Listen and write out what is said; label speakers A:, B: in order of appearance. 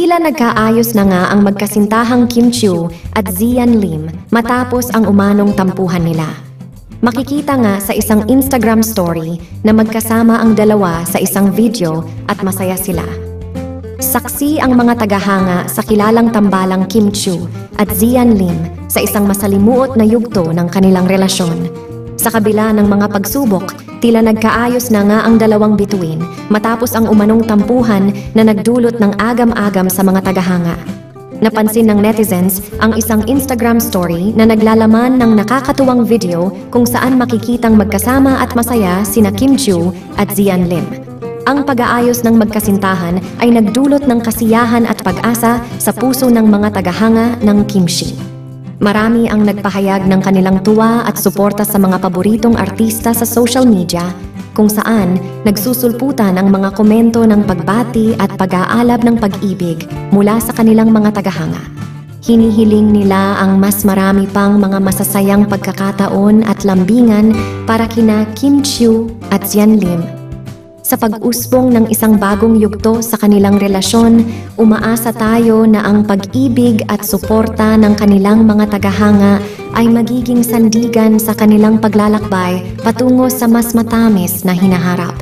A: Tila nagkaayos na nga ang magkasintahang Kim Chiu at Zian Lim matapos ang umanong tampuhan nila. Makikita nga sa isang Instagram story na magkasama ang dalawa sa isang video at masaya sila. Saksi ang mga tagahanga sa kilalang tambalang Kim Chiu at Zian Lim sa isang masalimuot na yugto ng kanilang relasyon. Sa kabila ng mga pagsubok, tila nagkaayos na nga ang dalawang bituin matapos ang umanong tampuhan na nagdulot ng agam-agam sa mga tagahanga. Napansin ng netizens ang isang Instagram story na naglalaman ng nakakatuwang video kung saan makikitang magkasama at masaya sina Kim Chiu at Zian Lim. Ang pag-aayos ng magkasintahan ay nagdulot ng kasiyahan at pag-asa sa puso ng mga tagahanga ng Kimchi. Marami ang nagpahayag ng kanilang tuwa at suporta sa mga paboritong artista sa social media, kung saan nagsusulputan ang mga komento ng pagbati at pag-aalab ng pag-ibig mula sa kanilang mga tagahanga. Hinihiling nila ang mas marami pang mga masasayang pagkakataon at lambingan para kina Kim Chiu at Zian Lim. Sa pag-usbong ng isang bagong yugto sa kanilang relasyon, umaasa tayo na ang pag-ibig at suporta ng kanilang mga tagahanga ay magiging sandigan sa kanilang paglalakbay patungo sa mas matamis na hinaharap.